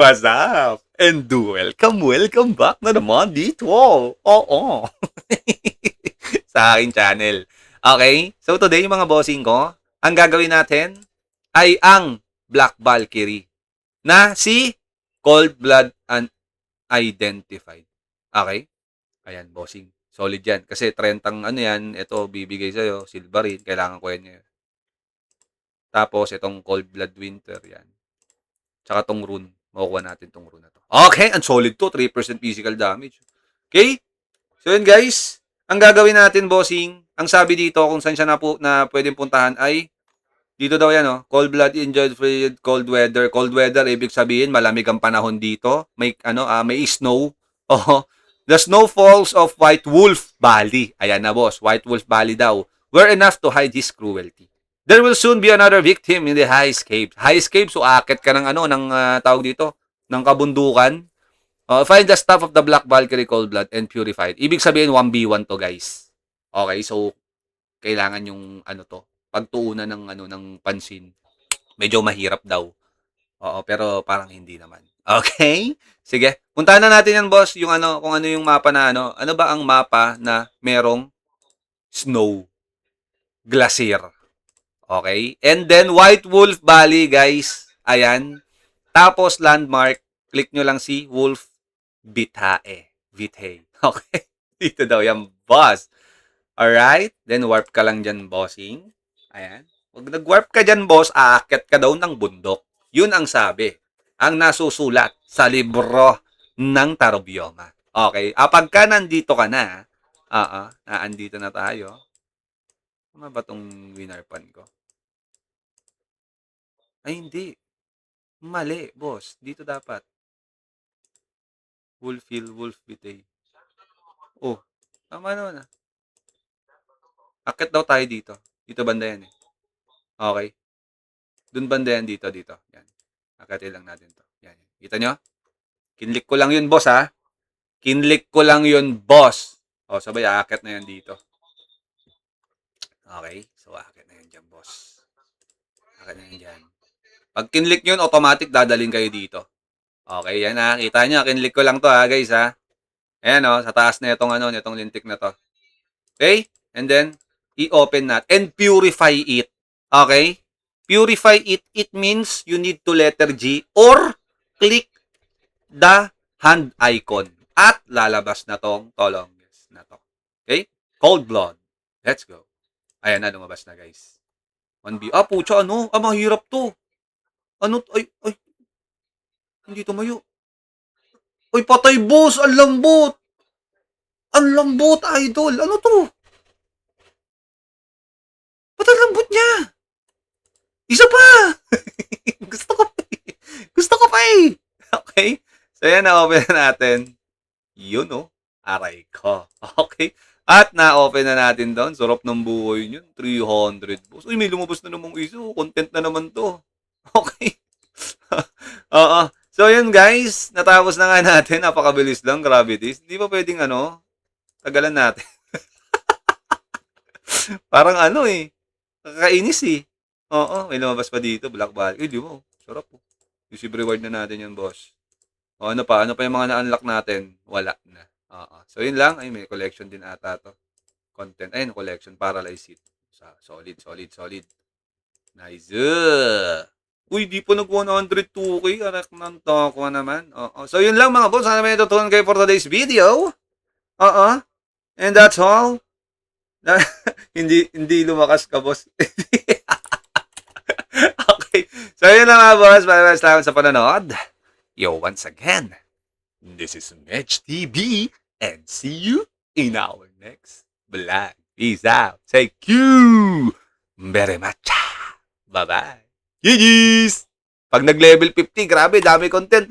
What's up? And welcome back na naman dito. Oo. Sa aking channel. Okay? So today mga bossing ko, ang gagawin natin ay ang Black Valkyrie na si Cold Blood Unidentified. Okay? Ayan, bossing. Solid yan. Kasi 30 ano yan, ito bibigay sa'yo, Silverin, kailangan ko yan ngayon. Tapos itong Cold Blood Winter, yan. Tsaka tong rune. Makukuha natin tong rune na to. Okay, ang solid to. 3% physical damage. Okay? So yun guys, ang gagawin natin bossing, ang sabi dito kung saan siya na pwedeng puntahan ay dito daw yan, oh. Cold blood injured free cold weather. Cold weather ibig sabihin malamig ang panahon dito. May snow. Oh. The snowfalls of White Wolf Valley. Ayan na boss, White Wolf Valley daw were enough to hide his cruelty. There will soon be another victim in the high escape. High escape, so akit ka ng tawag dito, ng kabundukan. Find the staff of the Black Valkyrie Cold Blood and purified. Ibig sabihin 1v1 to guys. Okay, so kailangan yung pagtuunan ng pansin. Medyo mahirap daw. Oo, pero parang hindi naman. Okay? Sige, puntahan na natin yan boss, yung kung ano yung mapa na ano ba ang mapa na merong snow, glacier. Okay? And then White Wolf Valley guys. Ayan. Tapos landmark, click nyo lang si Wolf Vitae. Vitae. Okay? Dito daw yan, boss. Alright? Then warp ka lang dyan, bossing. Ayan. Pag nag-warp ka dyan, boss, aakyat ka daw ng bundok. Yun ang sabi. Ang nasusulat sa libro ng Tarobioma. Okay? Pagka nandito ka na, andito na tayo. Tama ba itong winarpan ko? Ay, hindi. Mali, boss. Dito dapat. Wolfhill, Wolf Vitae. Oh, tama naman ah. Akit daw tayo dito. Dito banda yan eh. Okay. Doon banda yan dito. Yan. Akitin lang natin to. Yan. Kita nyo? Kinlik ko lang yun, boss ha. Kinlik ko lang yun, boss. O, sabay akit na yan dito. Okay. So, akit na yan dyan, boss. Akit na yan dyan. Pag kinlik nyo yun, automatic dadaling kayo dito. Okay, yan ha. Kita nyo, kinlik ko lang to ha, guys ha. Ayan o, sa taas na itong itong lintik na to. Okay? And then, i-open natin. And purify it. Okay? Purify it. It means you need to letter G or click the hand icon. At lalabas na tong tolonges na to. Okay? Cold blood. Let's go. Ayan na, lumabas na guys. 1B. Pucha, mahirap to. Ay. Hindi tumayo. Ay, patay boss. Ang lambot. Ang lambot, idol. Ano to? Ba't ang lambot niya? Isa pa! Gusto ko pa eh. Okay? So, yan, na-open na natin. Yun, aray ko. Okay? At na-open na natin doon. Sarap ng buhay yun. 300 boss. Uy, may lumabas na namang isa. Content na naman to. Okay? Oo. So, yun guys. Natapos na nga natin. Napakabilis lang. Gravities. Hindi pa pwedeng tagalan natin. Parang kakainis eh. Oo, may lumabas pa dito. Black Valkyrie. Di ba? Sarap po. Receive reward na natin yan, boss. O, ano pa? Ano pa yung mga na-unlock natin? Wala na. Oo. So, yun lang. Ay, may collection din ata to. Content. Ayun, collection. Paralyze it. Solid. Nice. Uy, di pa nag-102k. Arak ng toko naman. Oo. So, yun lang mga boss. Sana may natutunan kayo for today's video. Oo. And that's all. hindi lumakas ka, boss. Okay. So, yun lang mga boss. Maraming salamat sa panonood. Yo, once again, this is Medj TV and see you in our next vlog. Peace out. Thank you very much. Bye-bye. GG's! Pag nag-level 50, grabe, dami content,